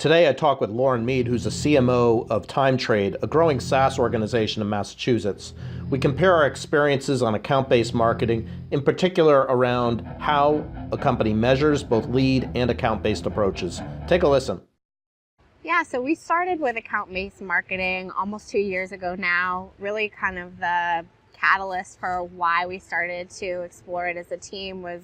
Today I talk with Lauren Mead, who's a CMO of Time Trade, a growing SaaS organization in Massachusetts. We compare our experiences on account-based marketing, in particular around how a company measures both lead and account-based approaches. Take a listen. Yeah, so we started with account-based marketing almost 2 years ago now, really kind of the catalyst for why we started to explore it as a team was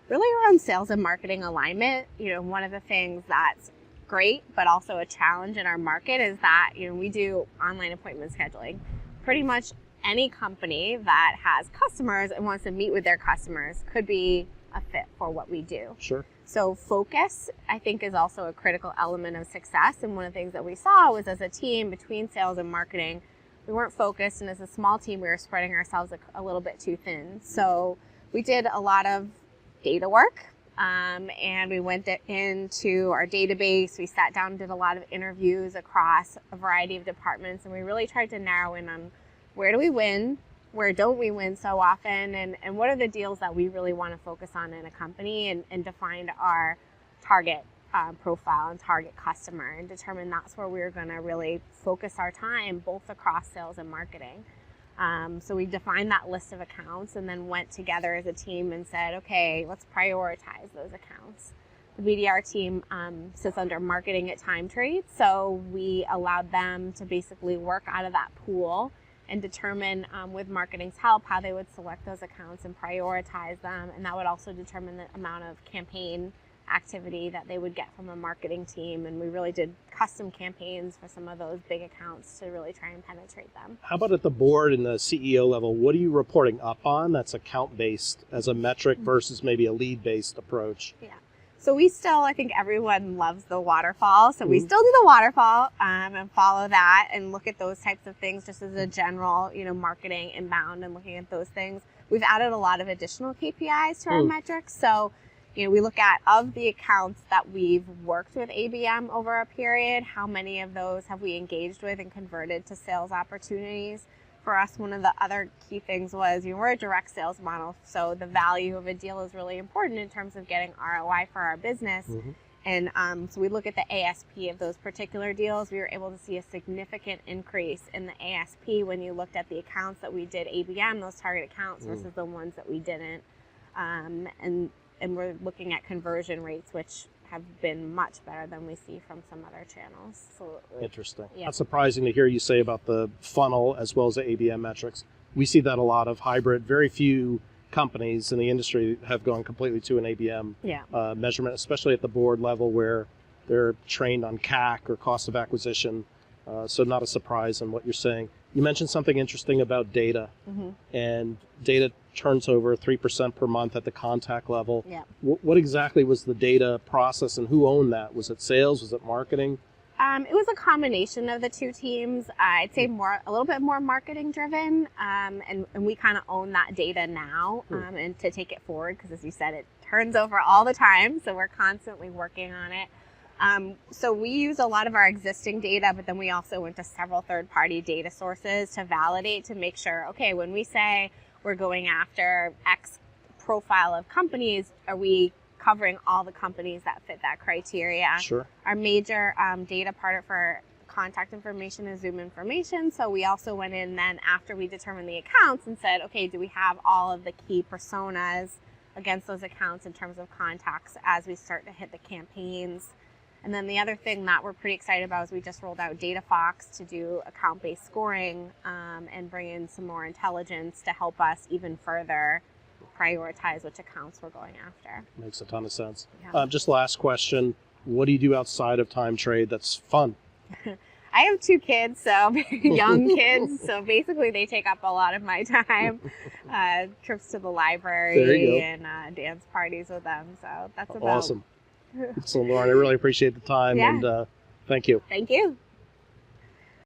really around sales and marketing alignment. One of the things that's great, but also a challenge in our market is that, we do online appointment scheduling. Pretty much any company that has customers and wants to meet with their customers could be a fit for what we do. Sure. So focus, I think, is also a critical element of success. And one of the things that we saw was as a team between sales and marketing, we weren't focused. And as a small team, we were spreading ourselves a little bit too thin. So we did a lot of data work. And we went into our database. We sat down and did a lot of interviews across a variety of departments. And we really tried to narrow in on where do we win, where don't we win so often, and what are the deals that we really want to focus on in a company, and define our target profile and target customer, and determine that's where we're going to really focus our time, both across sales and marketing. So we defined that list of accounts and then went together as a team and said, okay, let's prioritize those accounts. The BDR team sits under marketing at Time Trade, so we allowed them to basically work out of that pool and determine with marketing's help how they would select those accounts and prioritize them, and that would also determine the amount of campaign activity that they would get from a marketing team. And we really did custom campaigns for some of those big accounts to really try and penetrate them. How about at the board and the CEO level? What are you reporting up on that's account-based as a metric versus maybe a lead-based approach? Yeah. So we still, I think everyone loves the waterfall. So we still do the waterfall and follow that and look at those types of things just as a general, marketing inbound and looking at those things. We've added a lot of additional KPIs to our metrics. So we look at, of the accounts that we've worked with ABM over a period, how many of those have we engaged with and converted to sales opportunities. For us, one of the other key things was, we're a direct sales model, so the value of a deal is really important in terms of getting ROI for our business. And so we look at the ASP of those particular deals. We were able to see a significant increase in the ASP when you looked at the accounts that we did ABM, those target accounts, versus the ones that we didn't. And we're looking at conversion rates, which have been much better than we see from some other channels. Absolutely. Interesting. Yeah. Not surprising to hear you say about the funnel as well as the ABM metrics. We see that a lot of hybrid. Very few companies in the industry have gone completely to an ABM measurement, especially at the board level where they're trained on CAC or cost of acquisition. So not a surprise in what you're saying. You mentioned something interesting about data, and data turns over 3% per month at the contact level. Yeah. What exactly was the data process, and who owned that? Was it sales? Was it marketing? It was a combination of the two teams. I'd say a little bit more marketing driven, and we kind of own that data now, and to take it forward, because as you said, it turns over all the time, so we're constantly working on it. So we use a lot of our existing data, but then we also went to several third-party data sources to validate, to make sure, okay, when we say we're going after X profile of companies, are we covering all the companies that fit that criteria? Sure. Our major data part for contact information is Zoom information. So we also went in then after we determined the accounts and said, okay, do we have all of the key personas against those accounts in terms of contacts as we start to hit the campaigns? And then the other thing that we're pretty excited about is we just rolled out DataFox to do account-based scoring and bring in some more intelligence to help us even further prioritize which accounts we're going after. Makes a ton of sense. Yeah. Just last question. What do you do outside of Time Trade that's fun? I have 2 kids, so young kids, so basically they take up a lot of my time. Trips to the library and dance parties with them, so that's about Awesome. So Lauren, I really appreciate the time, and thank you. Thank you.